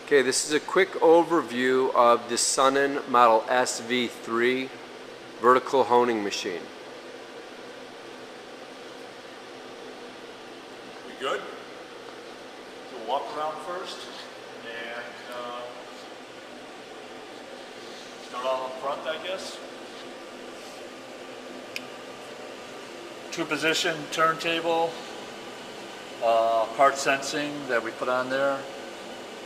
Okay, this is a quick overview of the Sunnen Model SV3 vertical honing machine. We good? We'll walk around first and start off up front, I guess. Two position turntable, part sensing that we put on there.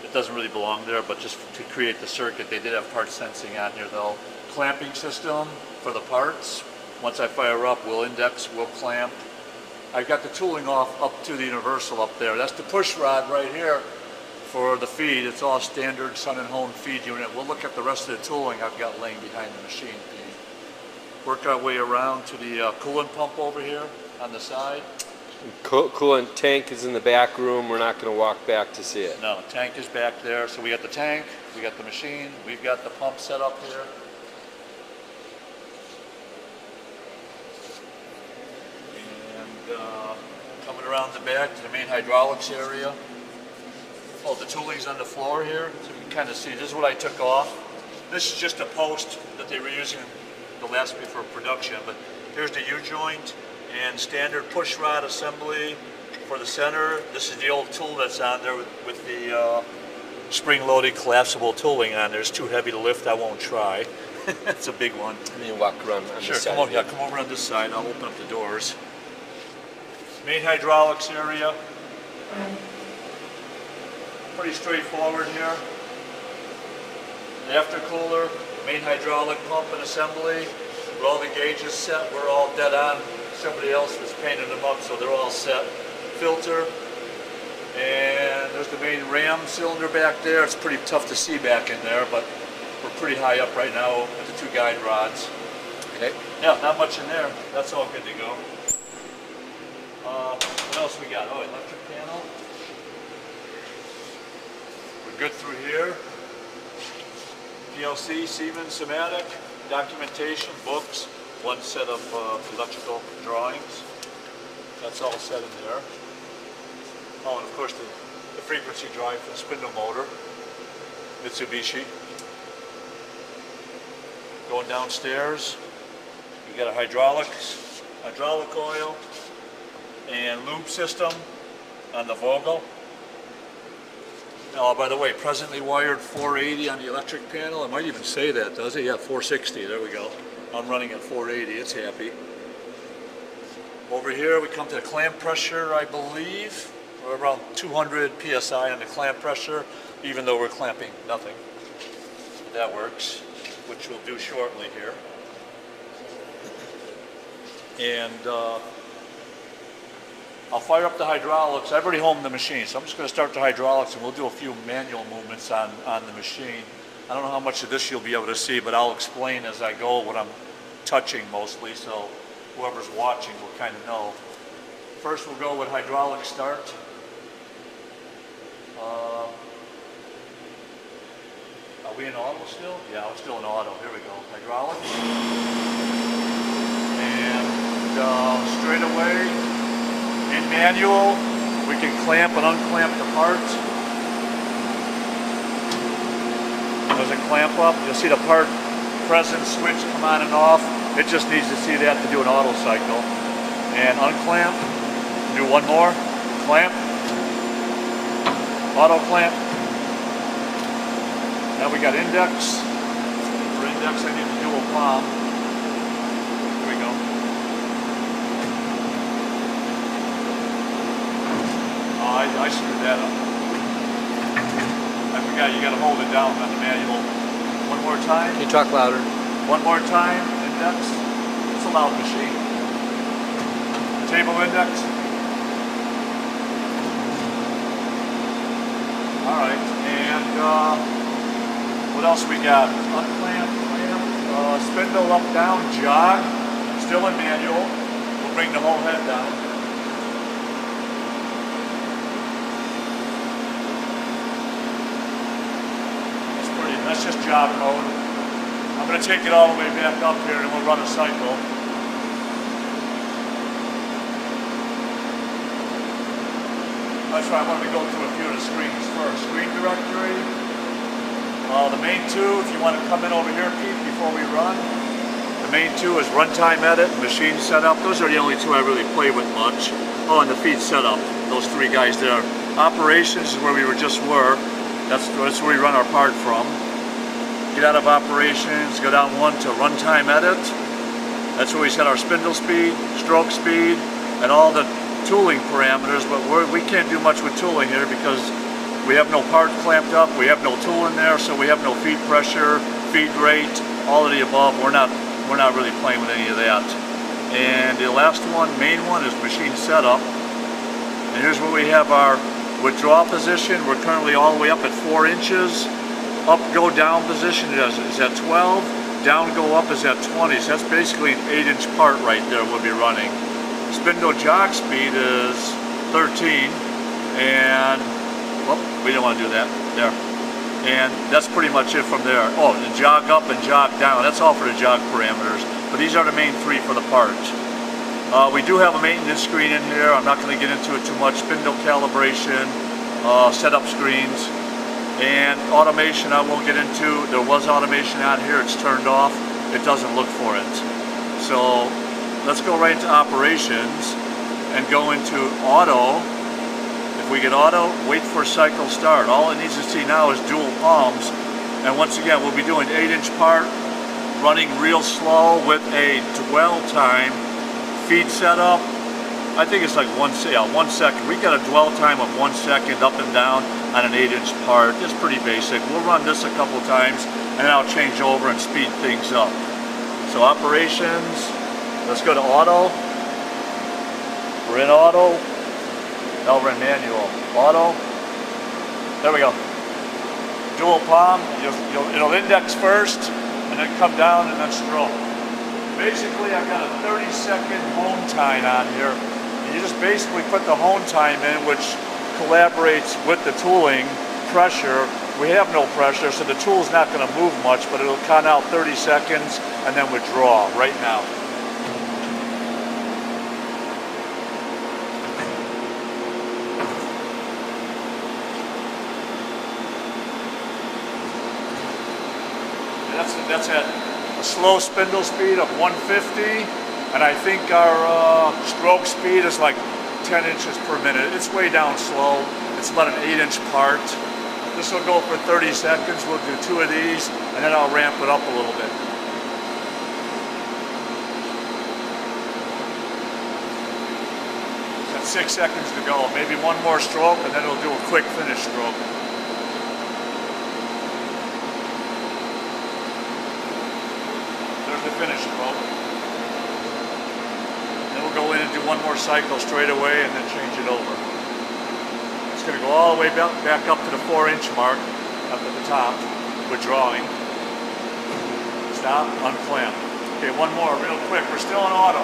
It doesn't really belong there, but just to create the circuit, they did have part sensing on here though. Clamping system for the parts. Once I fire up, we'll index, we'll clamp. I've got the tooling off up to the universal up there. That's the push rod right here for the feed. It's all standard Sunnen Hone feed unit. We'll look at the rest of the tooling I've got laying behind the machine. Work our way around to the coolant pump over here on the side. Coolant tank is in the back room. We're not going to walk back to see it. No, tank is back there. So we got the tank, we got the machine, we've got the pump set up here. And coming around the back to the main hydraulics area. Oh, the tooling's on the floor here, so you can kind of see. This is what I took off. This is just a post that they were using the last week for production, but here's the U-joint and standard push rod assembly for the center. This is the old tool that's on there with the spring-loaded collapsible tooling on there. It's too heavy to lift. I won't try. It's a big one. And you walk around on sure, this side. Come over on this side. I'll open up the doors. Main hydraulics area. Pretty straightforward here. The aftercooler, main hydraulic pump and assembly. With all the gauges set, we're all dead on. Somebody else was painting them up, so they're all set. Filter, and there's the main ram cylinder back there. It's pretty tough to see back in there, but we're pretty high up right now with the two guide rods. Okay. Yeah, not much in there. That's all good to go. What else we got? Oh, electric panel. We're good through here. PLC, Siemens, Somatic, documentation, books. One set of electrical drawings. That's all set in there. Oh, and of course the frequency drive for the spindle motor. Mitsubishi. Going downstairs, you got a hydraulic oil, and lube system on the Vogel. Oh, by the way, presently wired 480 on the electric panel. It might even say that, does it? Yeah, 460. There we go. I'm running at 480, it's happy. Over here we come to the clamp pressure, I believe. We're around 200 PSI on the clamp pressure, even though we're clamping nothing. That works, which we'll do shortly here. And I'll fire up the hydraulics. I've already homed the machine, so I'm just going to start the hydraulics and we'll do a few manual movements on the machine. I don't know how much of this you'll be able to see, but I'll explain as I go what I'm touching mostly, so whoever's watching will kind of know. First we'll go with hydraulic start. Are we in auto still? Yeah, I'm still in auto. Here we go. Hydraulics. And straight away, in manual, we can clamp and unclamp the parts. There's a clamp up. You'll see the part present switch come on and off. It just needs to see that to do an auto cycle. And unclamp. Do one more. Clamp. Auto clamp. Now we got index. For index, I need to do a palm. Here we go. Oh, I screwed that up. I forgot you got to hold it down on the manual. One more time. Can you talk louder? One more time. Index. It's a loud machine. Table index. All right. And what else we got? Unclamp, clamp, spindle up, down, jog. Still in manual. We'll bring the whole head down. That's just job mode. I'm going to take it all the way back up here and we'll run a cycle. That's why I wanted to go through a few of the screens first. Screen directory, The main two, if you want to come in over here, Pete, before we run. The main two is runtime edit and machine setup. Those are the only two I really play with much. Oh, and the feed setup. Those three guys there. Operations is where we were. That's where we run our part from. Get out of operations, go down one to runtime edit. That's where we set our spindle speed, stroke speed, and all the tooling parameters. But we can't do much with tooling here because we have no part clamped up, we have no tool in there, so we have no feed pressure, feed rate, all of the above. We're not really playing with any of that. And the last one, main one, is machine setup. And here's where we have our withdrawal position. We're currently all the way up at 4 inches. Up, go down position is at 12. Down, go up is at 20. So that's basically an 8-inch part right there we'll be running. Spindle jog speed is 13. And, well, we don't want to do that. There. And that's pretty much it from there. Oh, the jog up and jog down. That's all for the jog parameters. But these are the main three for the part. We do have a maintenance screen in here. I'm not going to get into it too much. Spindle calibration, setup screens, and automation I won't get into. There was automation out here. It's turned off. It doesn't look for it. So let's go right into operations and go into auto. If we get auto, wait for cycle start. All it needs to see now is dual palms. And once again, we'll be doing 8-inch part, running real slow with a dwell time. Feed setup, I think it's like 1 second. We got a dwell time of 1 second up and down on an 8-inch part. It's pretty basic. We'll run this a couple times and then I'll change over and speed things up. So operations, let's go to auto. We're in auto. Now we're in manual. Auto. There we go. Dual palm. It'll index first and then come down and then stroke. Basically, I've got a 30-second hone time on here. And you just basically put the hone time in, which collaborates with the tooling pressure. We have no pressure, so the tool's not going to move much, but it'll count out 30 seconds and then withdraw right now. That's at a slow spindle speed of 150, and I think our stroke speed is like 10 inches per minute. It's way down slow. It's about an 8-inch part. This will go for 30 seconds. We'll do 2 of these, and then I'll ramp it up a little bit. Got 6 seconds to go. Maybe one more stroke, and then it'll do a quick finish stroke. The finish stroke. Then we'll go in and do one more cycle straight away and then change it over. It's going to go all the way back up to the 4-inch mark up at the top, withdrawing. Stop, unclamp. Okay, one more real quick. We're still in auto.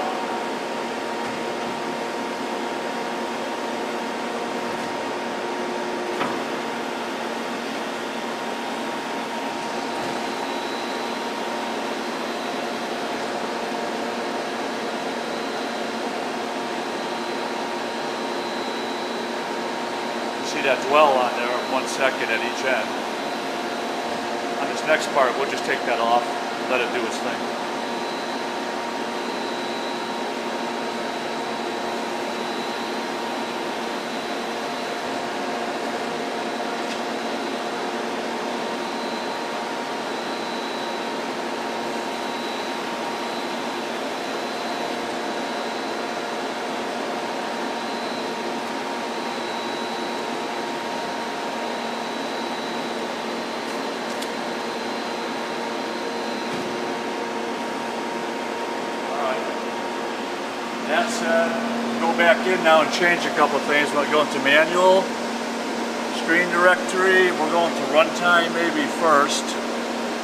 See that dwell on there of 1 second at each end. On this next part, we'll just take that off, let it do its thing. That said, go back in now and change a couple things. We'll go into manual, screen directory. We're going to runtime maybe first.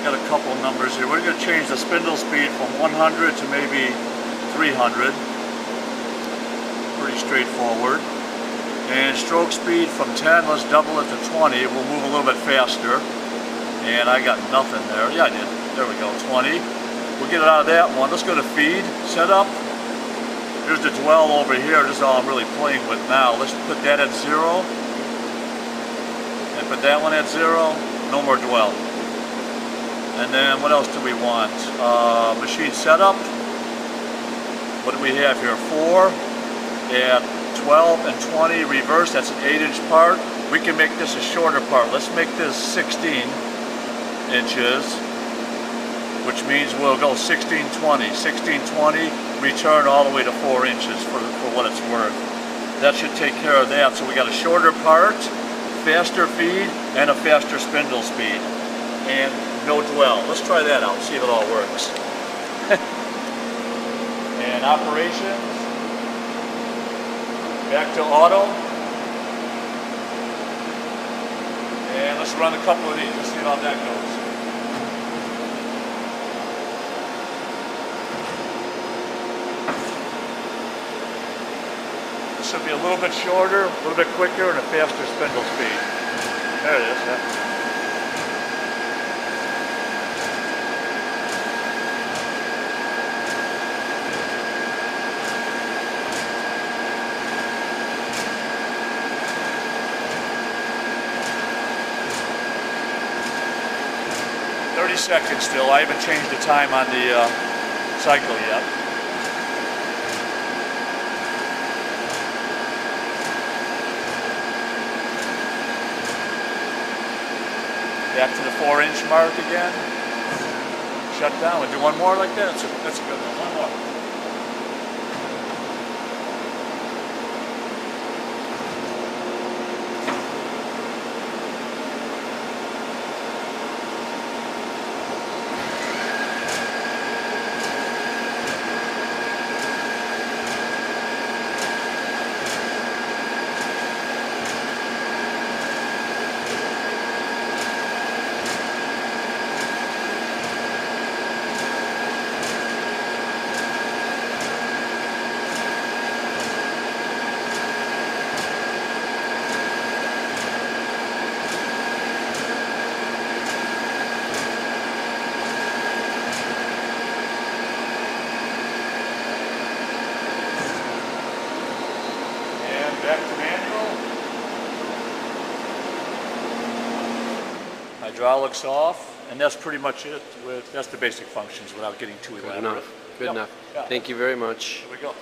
Got a couple numbers here. We're going to change the spindle speed from 100 to maybe 300. Pretty straightforward. And stroke speed from 10, let's double it to 20. We'll move a little bit faster. And I got nothing there. Yeah, I did. There we go, 20. We'll get it out of that one. Let's go to feed, setup. Here's the dwell over here. This is all I'm really playing with now. Let's put that at 0. And put that one at 0. No more dwell. And then what else do we want? Machine setup. What do we have here? 4 at 12 and 20 reverse. That's an 8-inch part. We can make this a shorter part. Let's make this 16 inches, which means we'll go 16-20. 16-20, return all the way to 4 inches for what it's worth. That should take care of that. So we got a shorter part, faster feed, and a faster spindle speed. And no dwell. Let's try that out, see if it all works. And operations, back to auto. And let's run a couple of these and see how that goes. This should be a little bit shorter, a little bit quicker, and a faster spindle speed. There it is. Yeah. 30 seconds still. I haven't changed the time on the cycle yet. Back to the 4-inch mark again. Shut down. We'll do one more like that. That's a good one. One more. Back to manual. Hydraulics off, and that's pretty much it. That's the basic functions without getting too elaborate. Good enough. Good enough. Yeah. Thank you very much. Here we go.